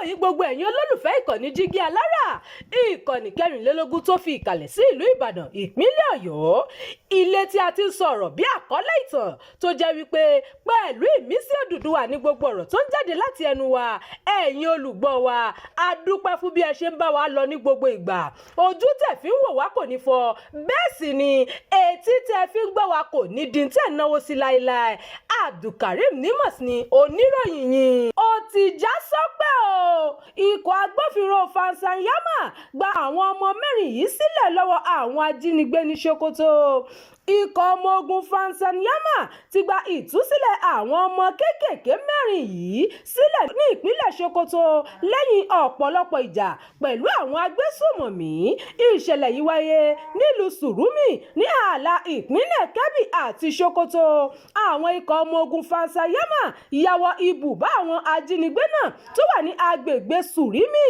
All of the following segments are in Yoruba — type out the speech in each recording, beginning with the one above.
wòyí gbogbo ẹ̀yin olólùfẹ́ ìkànnì Jígí Alára, ìkànnì kẹrìnlélógún tó fi ìkàlẹ̀ sí ìlú Ìbàdàn, ìpínlẹ̀ Ọ̀yọ́. Ilé tí a ti ń sọ̀rọ̀ bí àkọ́lé ìtàn tó jẹ́ wípé pẹ̀lú ìmísí Odùduwà ní gbogbo ọ̀rọ̀ tó ń jáde láti ẹnu wa. Ẹ̀yin olùgbọ́ wa, a dúpẹ́ fún bí ẹ ṣe ń bá wa lọ ní gbogbo ìgbà. Ojú tẹ̀ fi ń wò wá kò ní fọ́, bẹ́ẹ̀ sì ni etí tẹ̀ fi ń gbọ́ wa kò ní di tẹ̀ náwó sí láéláé. Abdulkareem Nimas ni oníròyìn yìí. Ó ti já sọ́pẹ́ o. Ikọ̀ agbófinró Fansanyama gba àwọn ọmọ mẹ́rin yìí sílẹ̀ lọ́wọ́ àwọn ajínigbé ní Sokoto. Ikọ̀ ọmọ ogun Fansanyama ti gba ìtúsílẹ̀ àwọn ọmọ kéékèèké mẹ́rin yìí sílẹ̀ ní ìpínlẹ̀ Sokoto lẹ́yìn ọ̀pọ̀lọpọ̀ ìjà pẹ̀lú àwọn agbésùmọ̀mí. Ìṣẹ̀lẹ̀ yìí wáyé nílùú Sùrùmí ní ààlà ìpínlẹ̀ Kebbi àti Sokoto. Àwọn ikọ̀ ọmọ ogun Fansanyama ya wọ ibùbá àwọn ajínigbé náà tó wà ní agbègbè Sùrùmí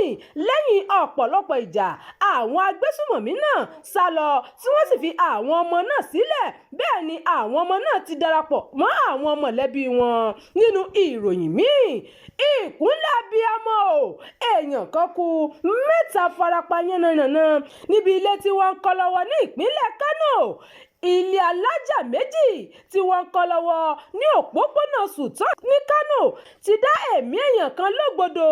lẹ́yìn ọ̀pọ̀lọpọ̀ ìjà. Àwọn agbésùmọ̀mí náà sá lọ tí wọ́n sì fi àwọn ọmọ náà sílẹ̀. Bẹ́ẹ̀ ni àwọn ọmọ náà ti darapọ̀ mọ́ àwọn mọ̀lẹ́bí wọn. Nínú ìròyìn míì, ìkúnlẹ̀ abiyamọ o, èèyàn kan kú, 7 farapa yánnayànna níbi ilé tí wọ́n ń kọ́ lọ́wọ́ ní ìpínlẹ̀ Kánò. Ilé alájà méjì tí wọ́n ń kọ́ lọ́wọ́ ní òpópónà Sultan ní Kánò ti dá ẹ̀mí èèyàn kan lógbòdò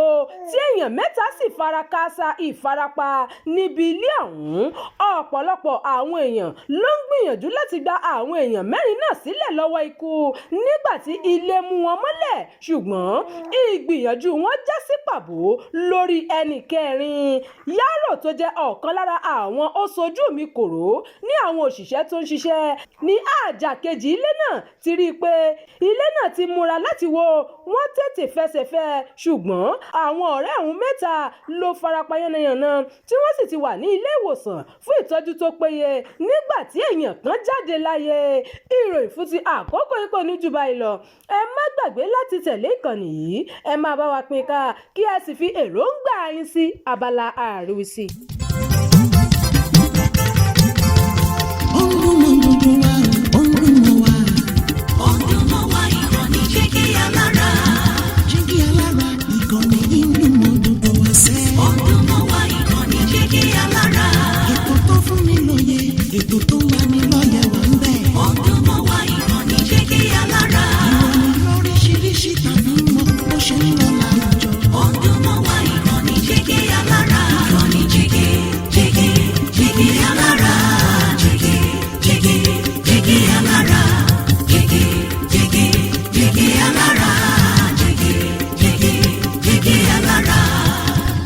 tí èèyàn 7 sì fara káásá ìfarapa níbi ilé ọ̀hún. Ọ̀pọ̀lọpọ̀ àwọn èèyàn ló ń gbìyànjú láti gba àwọn èèyàn 4 náà sílẹ̀ lọ́wọ́ ikú nígbà tí ilé mú wọn mọ́lẹ̀, ṣùgbọ́n ìgbìyànjú wọn já sí pàbó lórí ẹnì kẹrin. Yàrá tó jẹ́ ọ̀kan lára àwọn ó sojú mi kòró ní àwọn òṣìṣẹ́ tó ń ṣiṣẹ́ ní àjà kejì ilé náà ti rí i pé ilé náà ti múra láti wó. Wọ́n tètè fẹsẹ̀ fẹ́, ṣùgbọ́n àwọn ọ̀rẹ́ ọ̀hún 7 ló farapa yánnayànna tí wọ́n sì ti wà ní ilé ìwòsàn fún ìtọ́jú tó péye nígbà tí èèyàn kan jáde láyé. Ìròyìn fún ti àkókò yìí kò ní jù báyìí lọ. Ẹ má gbàgbé láti tẹ̀lé ìkànnì yìí, ẹ máa bá wa pín ká kí ẹ sì fi èròǹgbà yín sí abala àríwísí.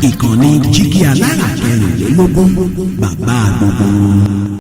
Ìkànnì Jígí Alára 24, bàbá gbogbo.